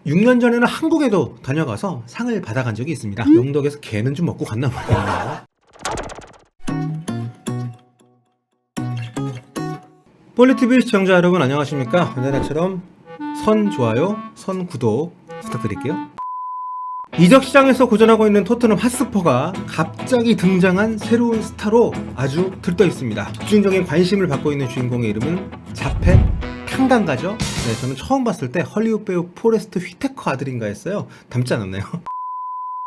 6년 전에는 한국에도 다녀가서 상을 받아간 적이 있습니다. 영덕에서 개는 좀 먹고 갔나 모르겠네요. 폴리TV 시청자 여러분 안녕하십니까? 언제나처럼 선 좋아요, 선 구독 부탁드릴게요. 이적 시장에서 고전하고 있는 토트넘 핫스퍼가 갑자기 등장한 새로운 스타로 아주 들떠 있습니다. 집중적인 관심을 받고 있는 주인공의 이름은 자펫 탕강가죠. 네, 저는 처음 봤을 때 헐리우드 배우 포레스트 휘테커 아들인가 했어요. 닮지 않았나요?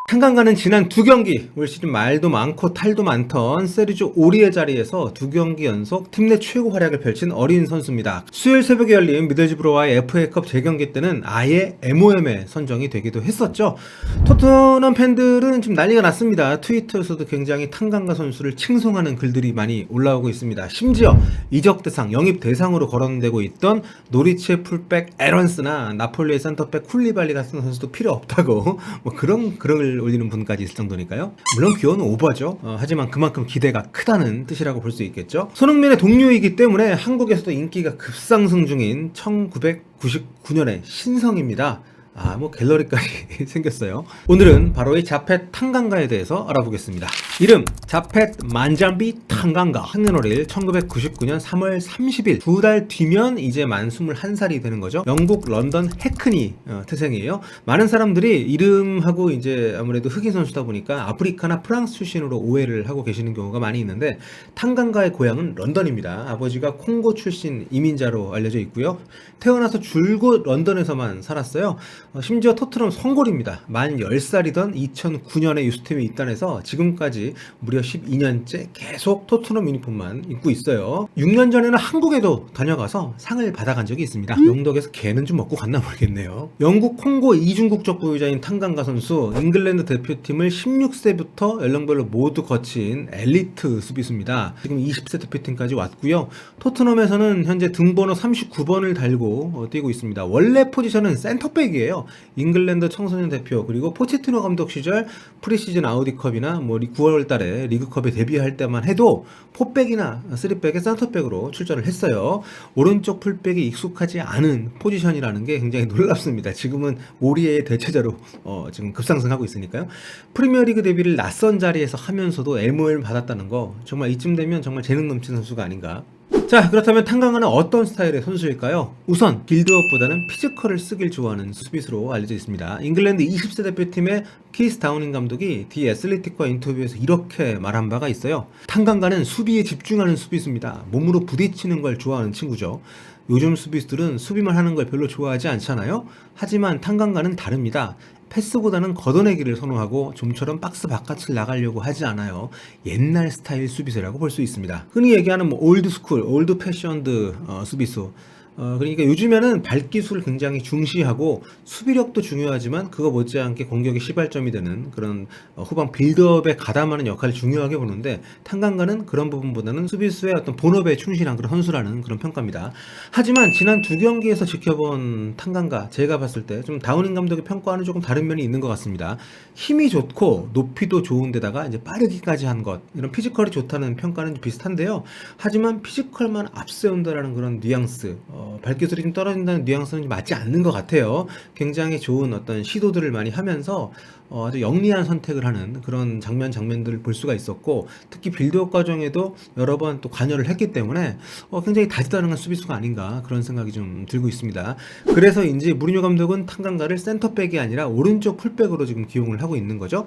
탕강가는 지난 2경기, 올 시즌 말도 많고 탈도 많던 세르지오 오리의 자리에서 2경기 연속 팀 내 최고 활약을 펼친 어린 선수입니다. 수요일 새벽에 열린 미들즈브로와의 FA컵 재경기 때는 아예 MOM에 선정이 되기도 했었죠. 토트넘 팬들은 지금 난리가 났습니다. 트위터에서도 굉장히 탕강가 선수를 칭송하는 글들이 많이 올라오고 있습니다. 심지어 이적 대상, 영입 대상으로 거론되고 있던 노리치의 풀백 에런스나 나폴리의 센터백 쿨리발리 같은 선수도 필요 없다고 뭐 그런 글을 올리는 분까지 있을 정도니까요. 물론 귀여운 오버죠. 하지만 그만큼 기대가 크다는 뜻이라고 볼 수 있겠죠. 손흥민의 동료이기 때문에 한국에서도 인기가 급상승 중인 1999년의 신성입니다. 뭐 갤러리까지 생겼어요. 오늘은 바로 이 자펫 탕강가에 대해서 알아보겠습니다. 이름 자펫 만잠비 탕강가. 생년월일 1999년 3월 30일. 2달 뒤면 이제 만 21살이 되는 거죠. 영국 런던 해크니 태생이에요. 많은 사람들이 이름하고 이제 아무래도 흑인 선수다 보니까 아프리카나 프랑스 출신으로 오해를 하고 계시는 경우가 많이 있는데 탕강가의 고향은 런던입니다. 아버지가 콩고 출신 이민자로 알려져 있고요. 태어나서 줄곧 런던에서만 살았어요. 심지어 토트넘 성골입니다. 만 10살이던 2009년에 유스팀에 입단해서 지금까지 무려 12년째 계속 토트넘 유니폼만 입고 있어요. 6년 전에는 한국에도 다녀가서 상을 받아간 적이 있습니다. 영덕에서 개는 좀 먹고 갔나 모르겠네요. 영국 콩고 이중 국적 보유자인 탕강가 선수, 잉글랜드 대표팀을 16세부터 연령별로 모두 거친 엘리트 수비수입니다. 지금 20세 대표팀까지 왔고요. 토트넘에서는 현재 등번호 39번을 달고 뛰고 있습니다. 원래 포지션은 센터백이에요. 잉글랜드 청소년 대표 그리고 포체티노 감독 시절 프리시즌 아우디컵이나 9월 달에 리그컵에 데뷔할 때만 해도 포백이나 쓰리백의 센터백으로 출전을 했어요. 오른쪽 풀백이 익숙하지 않은 포지션이라는 게 굉장히 놀랍습니다. 지금은 오리의 대체자로 지금 급상승하고 있으니까요. 프리미어리그 데뷔를 낯선 자리에서 하면서도 MOL 받았다는 거 정말 이쯤 되면 정말 재능 넘치는 선수가 아닌가. 자, 그렇다면 탕강가는 어떤 스타일의 선수일까요? 우선 빌드업보다는 피지컬을 쓰길 좋아하는 수비수로 알려져 있습니다. 잉글랜드 20세 대표팀의 키스 다우닝 감독이 디 애슬레틱과 인터뷰에서 이렇게 말한 바가 있어요. 탕강가는 수비에 집중하는 수비수입니다. 몸으로 부딪히는 걸 좋아하는 친구죠. 요즘 수비수들은 수비만 하는 걸 별로 좋아하지 않잖아요? 하지만 탕강가는 다릅니다. 패스보다는 걷어내기를 선호하고 좀처럼 박스 바깥을 나가려고 하지 않아요. 옛날 스타일 수비수라고 볼 수 있습니다. 흔히 얘기하는 올드스쿨, 올드 패션드 수비수. 그러니까 요즘에는 발기술을 굉장히 중시하고 수비력도 중요하지만 그거 못지않게 공격의 시발점이 되는 그런 후방 빌드업에 가담하는 역할을 중요하게 보는데 탕강가는 그런 부분보다는 수비수의 어떤 본업에 충실한 그런 선수라는 그런 평가입니다. 하지만 지난 2경기에서 지켜본 탕강가 제가 봤을 때 좀 다우닝 감독의 평가와는 조금 다른 면이 있는 것 같습니다. 힘이 좋고 높이도 좋은데다가 이제 빠르기까지 한 것, 이런 피지컬이 좋다는 평가는 비슷한데요. 하지만 피지컬만 앞세운다라는 그런 뉘앙스, 발기술이 좀 떨어진다는 뉘앙스는 좀 맞지 않는 것 같아요. 굉장히 좋은 어떤 시도들을 많이 하면서 아주 영리한 선택을 하는 그런 장면들을 볼 수가 있었고, 특히 빌드업 과정에도 여러 번 또 관여를 했기 때문에 굉장히 다재다능한 수비수가 아닌가 그런 생각이 좀 들고 있습니다. 그래서인지 무리뉴 감독은 탕강가를 센터백이 아니라 오른쪽 풀백으로 지금 기용을 하고 있는 거죠.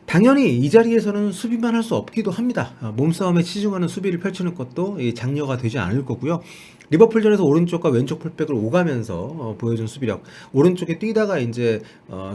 당연히 이 자리에서는 수비만 할 수 없기도 합니다. 몸싸움에 치중하는 수비를 펼치는 것도 장려가 되지 않을 거고요. 리버풀전에서 오른쪽과 왼쪽 풀백을 오가면서 보여준 수비력, 오른쪽에 뛰다가 이제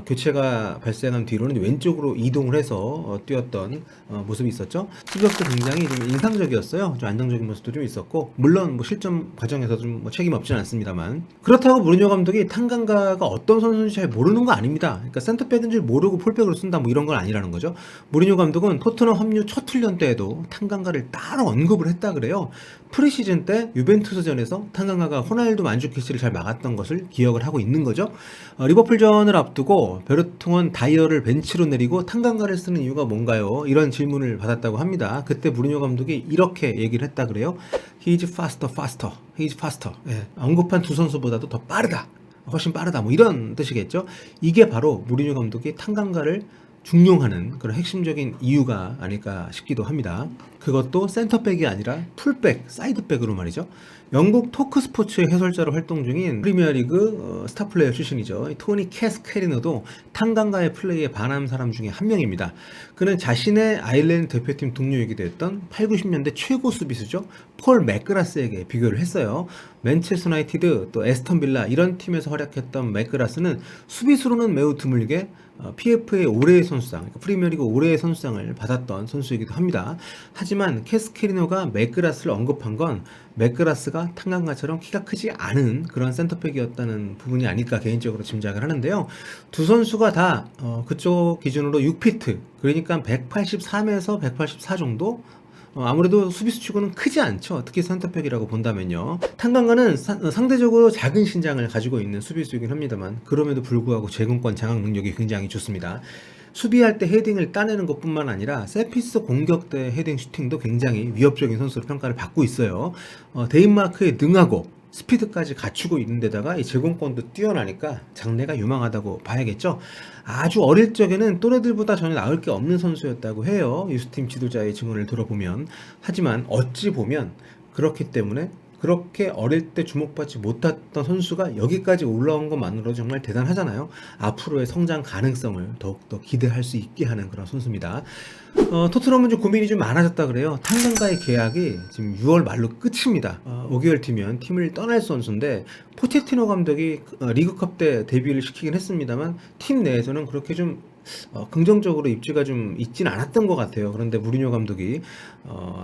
교체가 발생한 뒤로는 왼쪽으로 이동을 해서 뛰었던 모습이 있었죠. 수비력도 굉장히 좀 인상적이었어요. 좀 안정적인 모습도 좀 있었고, 물론 실점 과정에서 좀 책임 없지는 않습니다만, 그렇다고 무리뉴 감독이 탕강가가 어떤 선수인지 잘 모르는 거 아닙니다. 그러니까 센터백인 줄 모르고 풀백으로 쓴다 이런 건 아니라는 거죠. 무리뉴 감독은 토트넘 합류 첫 훈련 때에도 탕강가를 따로 언급을 했다 그래요. 프리시즌 때 유벤투스전에서 탕강가가 호날두 만주키치를 잘 막았던 것을 기억을 하고 있는 거죠. 리버풀전을 앞두고 베르통은 다이어를 벤치로 내리고 탕강가를 쓰는 이유가 뭔가요? 이런 질문을 받았다고 합니다. 그때 무리뉴 감독이 이렇게 얘기를 했다 그래요. He's faster. He's faster. 언급한 두 선수보다도 더 빠르다. 훨씬 빠르다 뭐 이런 뜻이겠죠. 이게 바로 무리뉴 감독이 탄강가를 중용하는 그런 핵심적인 이유가 아닐까 싶기도 합니다. 그것도 센터백이 아니라 풀백, 사이드백으로 말이죠. 영국 토크스포츠의 해설자로 활동 중인 프리미어리그 스타플레이어 출신이죠. 토니 캐스케리너도 탄강가의 플레이에 반한 사람 중에 한 명입니다. 그는 자신의 아일랜드 대표팀 동료이기도 했던 8, 90년대 최고 수비수죠. 폴 맥그라스에게 비교를 했어요. 맨체스터 유나이티드 또 에스턴 빌라 이런 팀에서 활약했던 맥그라스는 수비수로는 매우 드물게 PFA 올해의 선수상, 그러니까 프리미어리그 올해의 선수상을 받았던 선수이기도 합니다. 하지만 캐스케리노가 맥그라스를 언급한 건 맥그라스가 탄강가처럼 키가 크지 않은 그런 센터백이었다는 부분이 아닐까 개인적으로 짐작을 하는데요. 두 선수가 다 그쪽 기준으로 6피트, 그러니까 183에서 184 정도? 아무래도 수비수 치고는 크지 않죠. 특히 센터백이라고 본다면요. 탄강가는 상대적으로 작은 신장을 가지고 있는 수비수이긴 합니다만 그럼에도 불구하고 제공권 장악 능력이 굉장히 좋습니다. 수비할 때 헤딩을 따내는 것뿐만 아니라 세피스 공격 때 헤딩 슈팅도 굉장히 위협적인 선수로 평가를 받고 있어요. 데인마크에 능하고 스피드까지 갖추고 있는 데다가 이 제공권도 뛰어나니까 장래가 유망하다고 봐야겠죠. 아주 어릴 적에는 또래들보다 전혀 나을 게 없는 선수였다고 해요. 유스팀 지도자의 증언을 들어보면. 하지만 어찌 보면 그렇기 때문에 그렇게 어릴 때 주목받지 못했던 선수가 여기까지 올라온 것만으로도 정말 대단하잖아요. 앞으로의 성장 가능성을 더욱더 기대할 수 있게 하는 그런 선수입니다. 토트넘은 좀 고민이 좀 많아졌다 그래요. 탄강가의 계약이 지금 6월 말로 끝입니다. 5개월 뒤면 팀을 떠날 선수인데 포체티노 감독이 리그컵 때 데뷔를 시키긴 했습니다만 팀 내에서는 그렇게 좀 긍정적으로 입지가 좀 있진 않았던 것 같아요. 그런데 무리뉴 감독이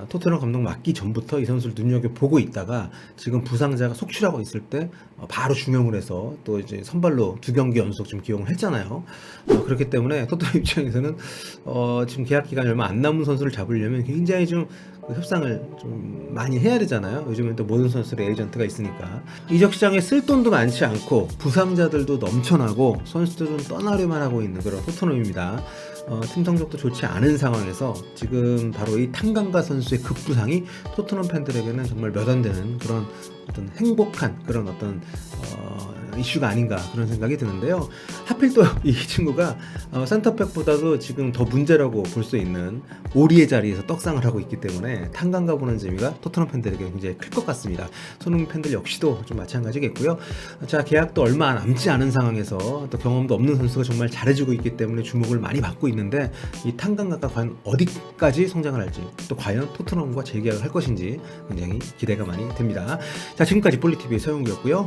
토트넘 감독 맡기 전부터 이 선수를 눈여겨보고 있다가 지금 부상자가 속출하고 있을 때 바로 중용을 해서 또 이제 선발로 2경기 연속 좀 기용을 했잖아요. 그렇기 때문에 토트넘 입장에서는 지금 계약 기간이 얼마 안 남은 선수를 잡으려면 굉장히 좀 협상을 좀 많이 해야 되잖아요. 요즘엔 또 모든 선수들의 에이전트가 있으니까. 이적 시장에 쓸 돈도 많지 않고 부상자들도 넘쳐나고 선수들은 떠나려만 하고 있는 그런 토트넘입니다. 팀 성적도 좋지 않은 상황에서 지금 바로 이 탄강가 선수의 급부상이 토트넘 팬들에게는 정말 몇 안 되는 그런 어떤 행복한 그런 어떤 이슈가 아닌가 그런 생각이 드는데요. 하필 또 이 친구가 센터백보다도 지금 더 문제라고 볼 수 있는 오리의 자리에서 떡상을 하고 있기 때문에 탄강가 보는 재미가 토트넘 팬들에게 굉장히 클 것 같습니다. 손흥민 팬들 역시도 좀 마찬가지겠고요. 자, 계약도 얼마 남지 않은 상황에서 또 경험도 없는 선수가 정말 잘해주고 있기 때문에 주목을 많이 받고 있는데 이 탄강가가 과연 어디까지 성장을 할지 또 과연 토트넘과 재계약을 할 것인지 굉장히 기대가 많이 됩니다. 자, 지금까지 볼리TV의 서영구였고요.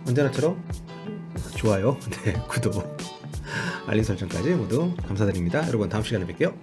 언제나처럼 좋아요, 구독, 알림 설정까지 모두 감사드립니다. 여러분 다음 시간에 뵐게요.